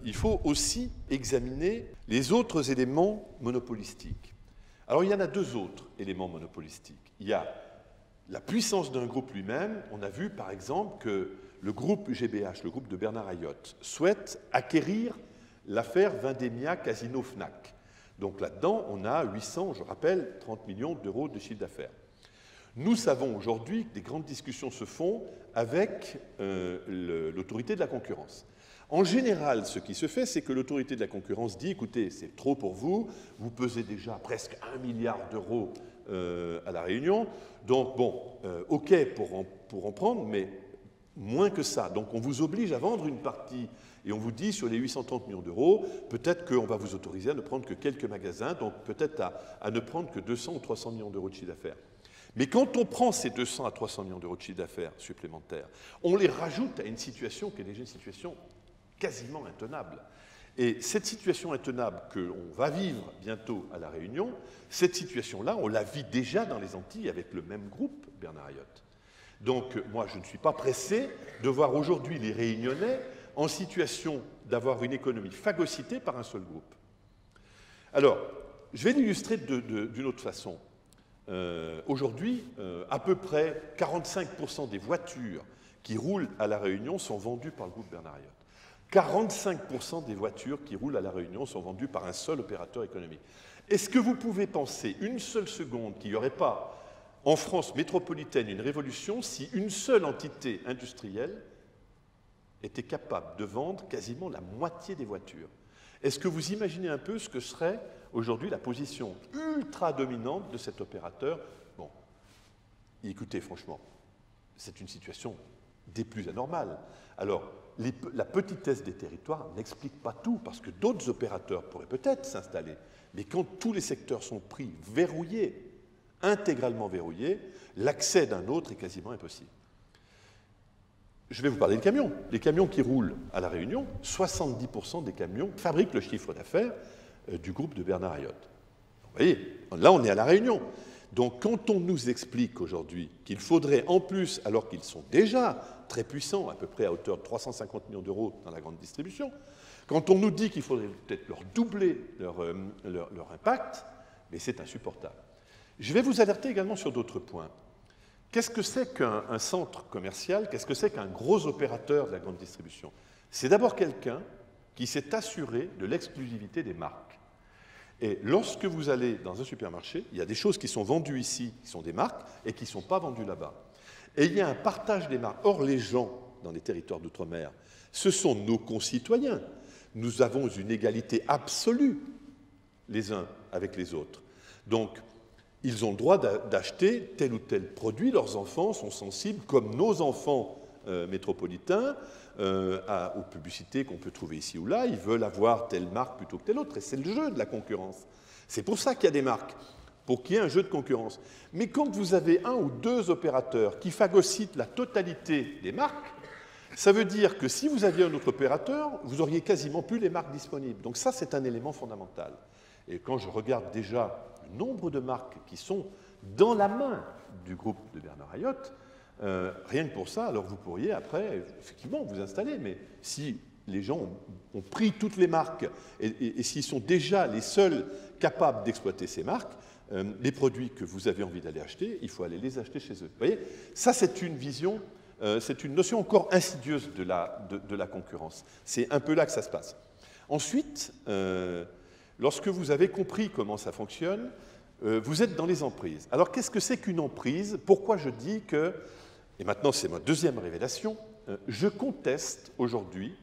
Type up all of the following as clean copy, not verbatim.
il faut aussi examiner les autres éléments monopolistiques. Alors il y en a deux autres éléments monopolistiques. Il y a la puissance d'un groupe lui-même. On a vu par exemple que le groupe GBH, le groupe de Bernard Ayotte, souhaite acquérir l'affaire Vendémia Casino Fnac. Donc là-dedans, on a 800, je rappelle, 30 millions d'euros de chiffre d'affaires. Nous savons aujourd'hui que des grandes discussions se font avec l'autorité de la concurrence. En général, ce qui se fait, c'est que l'autorité de la concurrence dit « Écoutez, c'est trop pour vous, vous pesez déjà presque 1 milliard d'euros à La Réunion, donc bon, OK pour en prendre, mais moins que ça. Donc on vous oblige à vendre une partie et on vous dit sur les 830 millions d'euros, peut-être qu'on va vous autoriser à ne prendre que quelques magasins, donc peut-être à ne prendre que 200 ou 300 millions d'euros de chiffre d'affaires. Mais quand on prend ces 200 à 300 millions d'euros de chiffre d'affaires supplémentaires, on les rajoute à une situation qui est déjà une situation quasiment intenable. Et cette situation intenable qu'on va vivre bientôt à La Réunion, cette situation-là, on la vit déjà dans les Antilles avec le même groupe, Bernard Ayotte. Donc moi, je ne suis pas pressé de voir aujourd'hui les Réunionnais en situation d'avoir une économie phagocytée par un seul groupe. Alors, je vais l'illustrer d'une autre façon. Aujourd'hui, à peu près 45% des voitures qui roulent à La Réunion sont vendues par le groupe Bernard Ayotte. 45% des voitures qui roulent à La Réunion sont vendues par un seul opérateur économique. Est-ce que vous pouvez penser une seule seconde qu'il n'y aurait pas en France métropolitaine une révolution si une seule entité industrielle était capable de vendre quasiment la moitié des voitures? Est-ce que vous imaginez un peu ce que serait aujourd'hui la position ultra dominante de cet opérateur? Bon, écoutez, franchement, c'est une situation des plus anormales. Alors, la petitesse des territoires n'explique pas tout, parce que d'autres opérateurs pourraient peut-être s'installer. Mais quand tous les secteurs sont pris verrouillés, intégralement verrouillés, l'accès d'un autre est quasiment impossible. Je vais vous parler des camions. Les camions qui roulent à La Réunion, 70% des camions fabriquent le chiffre d'affaires du groupe de Bernard Ayotte. Vous voyez, là on est à La Réunion. Donc quand on nous explique aujourd'hui qu'il faudrait en plus, alors qu'ils sont déjà très puissants, à peu près à hauteur de 350 millions d'euros dans la grande distribution, quand on nous dit qu'il faudrait peut-être leur doubler leur impact, mais c'est insupportable. Je vais vous alerter également sur d'autres points. Qu'est-ce que c'est qu'un centre commercial? Qu'est-ce que c'est qu'un gros opérateur de la grande distribution? C'est d'abord quelqu'un qui s'est assuré de l'exclusivité des marques. Et lorsque vous allez dans un supermarché, il y a des choses qui sont vendues ici, qui sont des marques, et qui ne sont pas vendues là-bas. Et il y a un partage des marques. Or, les gens dans les territoires d'outre-mer, ce sont nos concitoyens. Nous avons une égalité absolue les uns avec les autres. Donc, ils ont le droit d'acheter tel ou tel produit. Leurs enfants sont sensibles, comme nos enfants métropolitains, aux publicités qu'on peut trouver ici ou là. Ils veulent avoir telle marque plutôt que telle autre. Et c'est le jeu de la concurrence. C'est pour ça qu'il y a des marques, pour qu'il y ait un jeu de concurrence. Mais quand vous avez un ou deux opérateurs qui phagocytent la totalité des marques, ça veut dire que si vous aviez un autre opérateur, vous auriez quasiment plus les marques disponibles. Donc ça, c'est un élément fondamental. Et quand je regarde déjà le nombre de marques qui sont dans la main du groupe de Bernard Ayotte, rien que pour ça, alors vous pourriez après, effectivement, vous installer. Mais si les gens ont pris toutes les marques et s'ils sont déjà les seuls capables d'exploiter ces marques, les produits que vous avez envie d'aller acheter, il faut aller les acheter chez eux. Vous voyez, ça c'est une vision, c'est une notion encore insidieuse de la concurrence. C'est un peu là que ça se passe. Ensuite, lorsque vous avez compris comment ça fonctionne, vous êtes dans les emprises. Alors qu'est-ce que c'est qu'une emprise? Pourquoi je dis que, et maintenant c'est ma deuxième révélation, je conteste aujourd'hui,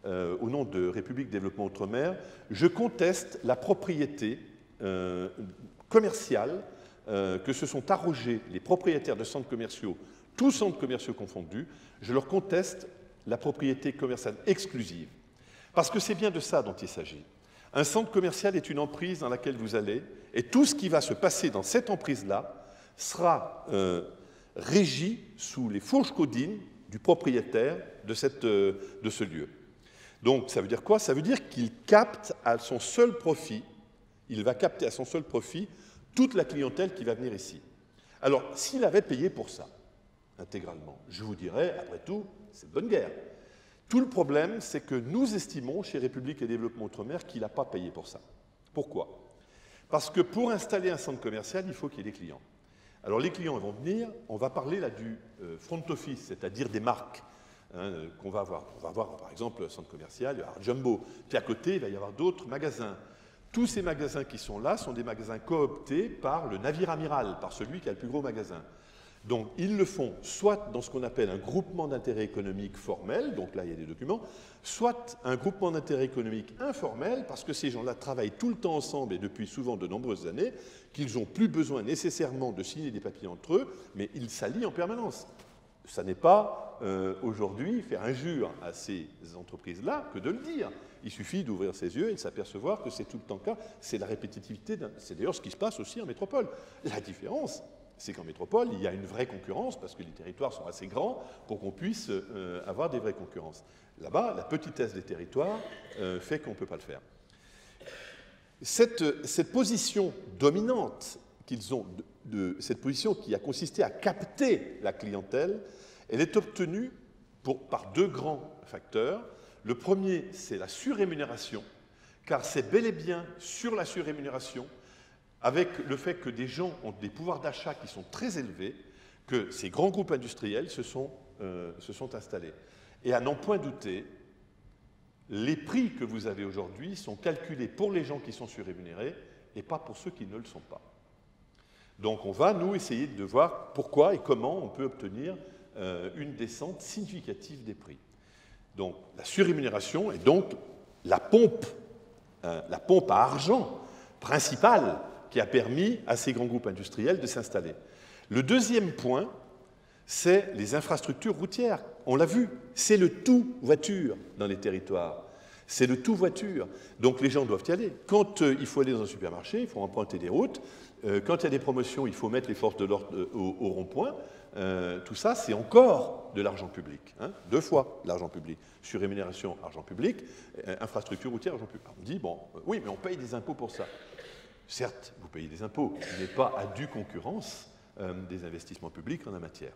au nom de République Développement Outre-mer, je conteste la propriété commerciale que se sont arrogés les propriétaires de centres commerciaux, tous centres commerciaux confondus, je leur conteste la propriété commerciale exclusive. Parce que c'est bien de ça dont il s'agit. Un centre commercial est une emprise dans laquelle vous allez, et tout ce qui va se passer dans cette emprise-là sera régi sous les fourches caudines du propriétaire de ce lieu. Donc ça veut dire quoi? Ça veut dire qu'il capte à son seul profit, il va capter à son seul profit toute la clientèle qui va venir ici. Alors, s'il avait payé pour ça, intégralement, je vous dirais, après tout, c'est de bonne guerre. Tout le problème, c'est que nous estimons, chez République et Développement Outre-mer, qu'il n'a pas payé pour ça. Pourquoi? Parce que pour installer un centre commercial, il faut qu'il y ait des clients. Alors les clients vont venir, on va parler là du front office, c'est-à-dire des marques qu'on va avoir. On va avoir par exemple le centre commercial, il va y avoir Jumbo, puis à côté il va y avoir d'autres magasins. Tous ces magasins qui sont là sont des magasins cooptés par le navire amiral, par celui qui a le plus gros magasin. Donc ils le font soit dans ce qu'on appelle un groupement d'intérêt économique formel, donc là il y a des documents, soit un groupement d'intérêt économique informel, parce que ces gens-là travaillent tout le temps ensemble et depuis souvent de nombreuses années, qu'ils n'ont plus besoin nécessairement de signer des papiers entre eux, mais ils s'allient en permanence. Ça n'est pas aujourd'hui faire injure à ces entreprises-là que de le dire. Il suffit d'ouvrir ses yeux et de s'apercevoir que c'est tout le temps le cas. C'est la répétitivité, c'est d'ailleurs ce qui se passe aussi en métropole. La différence, c'est qu'en métropole, il y a une vraie concurrence, parce que les territoires sont assez grands pour qu'on puisse avoir des vraies concurrences. Là-bas, la petitesse des territoires fait qu'on ne peut pas le faire. Cette position dominante qu'ils ont, cette position qui a consisté à capter la clientèle, elle est obtenue par deux grands facteurs. Le premier, c'est la surrémunération, car c'est bel et bien sur la surrémunération, avec le fait que des gens ont des pouvoirs d'achat qui sont très élevés, que ces grands groupes industriels se sont installés. Et à n'en point douter, les prix que vous avez aujourd'hui sont calculés pour les gens qui sont surrémunérés et pas pour ceux qui ne le sont pas. Donc on va, nous, essayer de voir pourquoi et comment on peut obtenir une descente significative des prix. Donc la surrémunération est donc la pompe à argent principale qui a permis à ces grands groupes industriels de s'installer. Le deuxième point, c'est les infrastructures routières. On l'a vu, c'est le tout voiture dans les territoires. C'est le tout voiture. Donc les gens doivent y aller. Quand il faut aller dans un supermarché, il faut emprunter des routes. Quand il y a des promotions, il faut mettre les forces de l'ordre au rond-point. Tout ça, c'est encore de l'argent public. Deux fois l'argent public. Surrémunération, argent public. Infrastructure routière, argent public. On dit, bon, oui, mais on paye des impôts pour ça. Certes, vous payez des impôts, mais pas à due concurrence des investissements publics en la matière.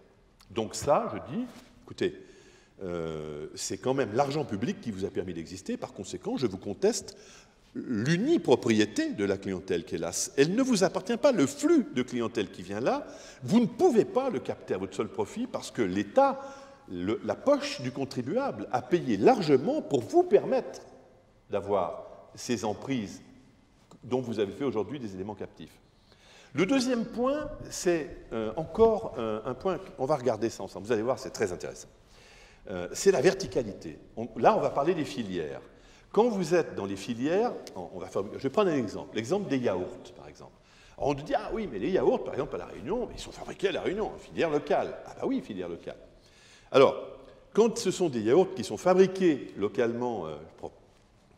Donc ça, je dis, écoutez, c'est quand même l'argent public qui vous a permis d'exister. Par conséquent, je vous conteste l'unipropriété de la clientèle qui est là. Elle ne vous appartient pas. Le flux de clientèle qui vient là, vous ne pouvez pas le capter à votre seul profit parce que l'État, la poche du contribuable, a payé largement pour vous permettre d'avoir ces emprises dont vous avez fait aujourd'hui des éléments captifs. Le deuxième point, c'est encore un point, on va regarder ça ensemble, vous allez voir, c'est très intéressant. C'est la verticalité. Là, on va parler des filières. Quand vous êtes dans les filières, je vais prendre un exemple, l'exemple des yaourts, par exemple. Alors on nous dit, ah oui, mais les yaourts, par exemple, à La Réunion, ils sont fabriqués à La Réunion, filière locale. Ah bah oui, filière locale. Alors, quand ce sont des yaourts qui sont fabriqués localement,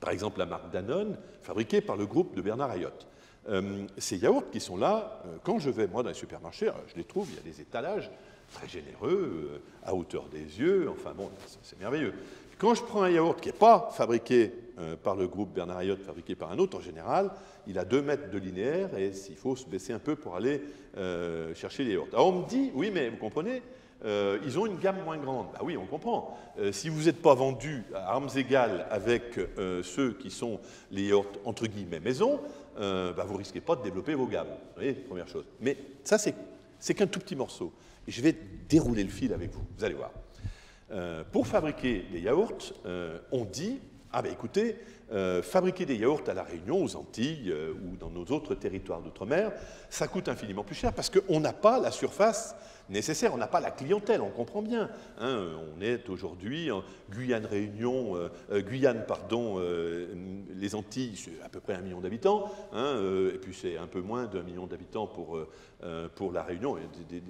par exemple la marque Danone, fabriquée par le groupe de Bernard Ayotte. Ces yaourts qui sont là, quand je vais, moi, dans les supermarchés, je les trouve, il y a des étalages très généreux, à hauteur des yeux, enfin bon, c'est merveilleux. Quand je prends un yaourt qui n'est pas fabriqué par le groupe Bernard Ayotte, fabriqué par un autre, en général, il a 2 mètres de linéaire et il faut se baisser un peu pour aller chercher les yaourts. Alors on me dit, oui, mais vous comprenez, ils ont une gamme moins grande. Bah oui, on comprend. Si vous n'êtes pas vendu à armes égales avec ceux qui sont les yaourts entre guillemets maison, bah vous ne risquez pas de développer vos gammes. Vous voyez, première chose. Mais ça, c'est qu'un tout petit morceau. Et je vais dérouler le fil avec vous. Vous allez voir. Pour fabriquer des yaourts, on dit, ah ben écoutez, fabriquer des yaourts à La Réunion, aux Antilles ou dans nos autres territoires d'outre-mer, ça coûte infiniment plus cher parce qu'on n'a pas la surface nécessaire, on n'a pas la clientèle, on comprend bien. On est aujourd'hui en Guyane, les Antilles, c'est à peu près 1 million d'habitants, et puis c'est un peu moins d'1 million d'habitants pour La Réunion.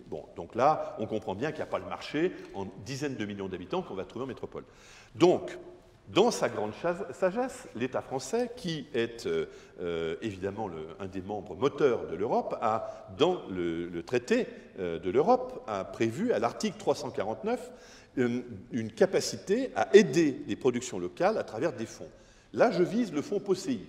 Bon, donc là, on comprend bien qu'il n'y a pas le marché en dizaines de millions d'habitants qu'on va trouver en métropole. Donc, dans sa grande sagesse, l'État français, qui est évidemment un des membres moteurs de l'Europe, dans le traité de l'Europe, a prévu à l'article 349 une capacité à aider les productions locales à travers des fonds. Là, je vise le fonds POSEI.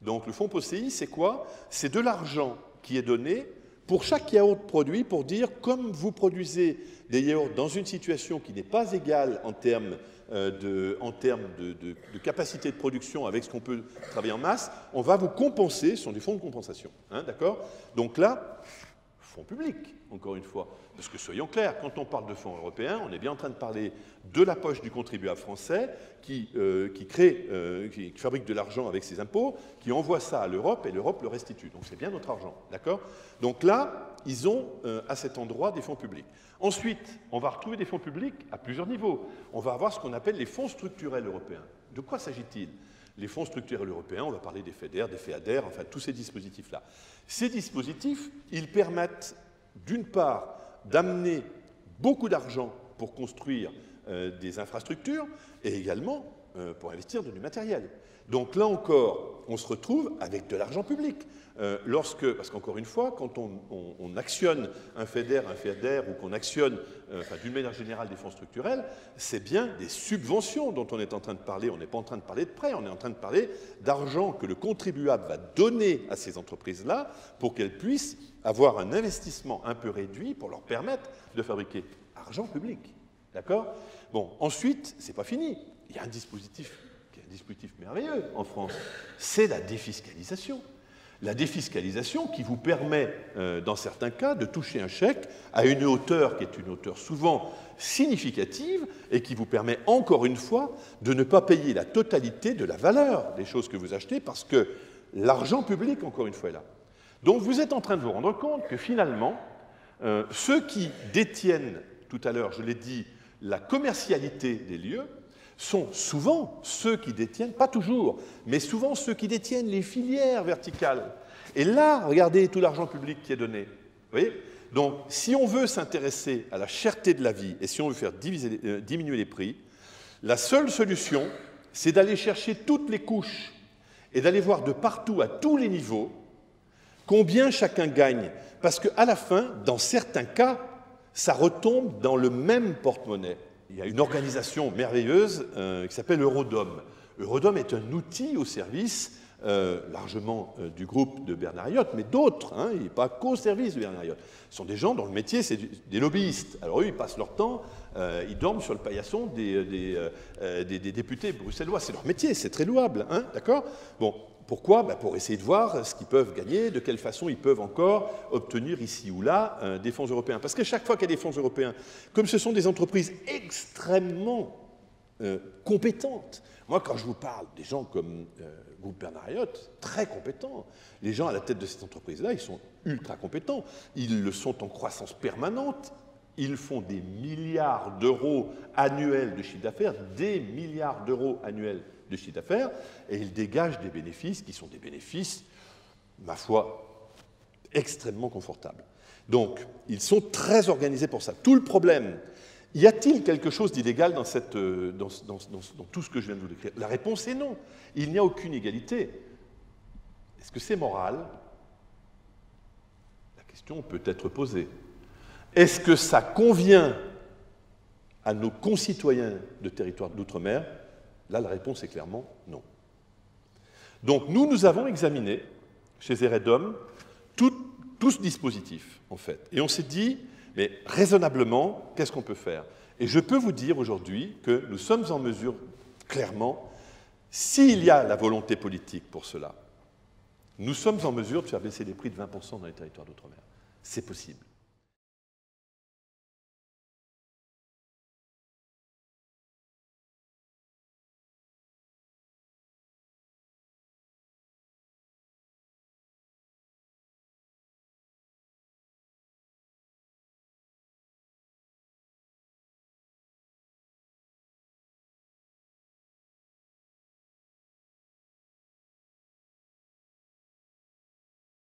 Donc le fonds POSEI, c'est quoi? C'est de l'argent qui est donné pour chaque yaourt produit, pour dire, comme vous produisez des yaourts dans une situation qui n'est pas égale en termes de capacité de production avec ce qu'on peut travailler en masse, on va vous compenser, ce sont des fonds de compensation. Hein, d'accord? Donc là, fonds publics, encore une fois. Parce que soyons clairs, quand on parle de fonds européens, on est bien en train de parler de la poche du contribuable français qui fabrique de l'argent avec ses impôts, qui envoie ça à l'Europe et l'Europe le restitue. Donc c'est bien notre argent, d'accord? Donc là, ils ont à cet endroit des fonds publics. Ensuite, on va retrouver des fonds publics à plusieurs niveaux. On va avoir ce qu'on appelle les fonds structurels européens. De quoi s'agit-il? Les fonds structurels européens, on va parler des FEDER, des FEADER, enfin tous ces dispositifs-là. Ces dispositifs, ils permettent d'une part d'amener beaucoup d'argent pour construire des infrastructures et également pour investir dans du matériel. Donc là encore, on se retrouve avec de l'argent public. Parce qu'encore une fois, quand on actionne un FEDER ou qu'on actionne, d'une manière générale, des fonds structurels, c'est bien des subventions dont on est en train de parler. On n'est pas en train de parler de prêts, on est en train de parler d'argent que le contribuable va donner à ces entreprises-là pour qu'elles puissent avoir un investissement un peu réduit pour leur permettre de fabriquer. Argent public, d'accord? Bon, ensuite, c'est pas fini. Il y a un dispositif qui est un dispositif merveilleux en France, c'est la défiscalisation. La défiscalisation qui vous permet, dans certains cas, de toucher un chèque à une hauteur qui est une hauteur souvent significative et qui vous permet, encore une fois, de ne pas payer la totalité de la valeur des choses que vous achetez parce que l'argent public, encore une fois, est là. Donc vous êtes en train de vous rendre compte que finalement, ceux qui détiennent, tout à l'heure, je l'ai dit, la commercialité des lieux, sont souvent ceux qui détiennent, pas toujours, mais souvent ceux qui détiennent les filières verticales. Et là, regardez tout l'argent public qui est donné. Vous voyez? Donc, si on veut s'intéresser à la cherté de la vie et si on veut faire diminuer les prix, la seule solution, c'est d'aller chercher toutes les couches et d'aller voir de partout, à tous les niveaux, combien chacun gagne. Parce qu'à la fin, dans certains cas, ça retombe dans le même porte-monnaie. Il y a une organisation merveilleuse qui s'appelle Eurodom. Eurodom est un outil au service largement du groupe de Bernard Ayotte, mais d'autres, hein, il n'est pas qu'au service de Bernard Ayotte. Ce sont des gens dont le métier, c'est des lobbyistes. Alors eux, ils passent leur temps, ils dorment sur le paillasson des députés bruxellois. C'est leur métier, c'est très louable, hein, d'accord? Bon. Pourquoi? Ben pour essayer de voir ce qu'ils peuvent gagner, de quelle façon ils peuvent encore obtenir ici ou là des fonds européens. Parce qu'à chaque fois qu'il y a des fonds européens, comme ce sont des entreprises extrêmement compétentes, moi quand je vous parle des gens comme groupe Bernard Ayotte, très compétents, les gens à la tête de cette entreprise-là, ils sont ultra compétents, ils le sont en croissance permanente, ils font des milliards d'euros annuels de chiffre d'affaires, des milliards d'euros annuels de chiffre d'affaires, et ils dégagent des bénéfices qui sont des bénéfices, ma foi, extrêmement confortables. Donc, ils sont très organisés pour ça. Tout le problème, y a-t-il quelque chose d'illégal dans tout ce que je viens de vous décrire? La réponse est non. Il n'y a aucune égalité. Est-ce que c'est moral? La question peut être posée. Est-ce que ça convient à nos concitoyens de territoire d'outre-mer? Là, la réponse est clairement non. Donc, nous avons examiné, chez Eredom, tout ce dispositif, en fait. Et on s'est dit, mais raisonnablement, qu'est-ce qu'on peut faire? Et je peux vous dire aujourd'hui que nous sommes en mesure, clairement, s'il y a la volonté politique pour cela, nous sommes en mesure de faire baisser les prix de 20% dans les territoires d'outre-mer. C'est possible.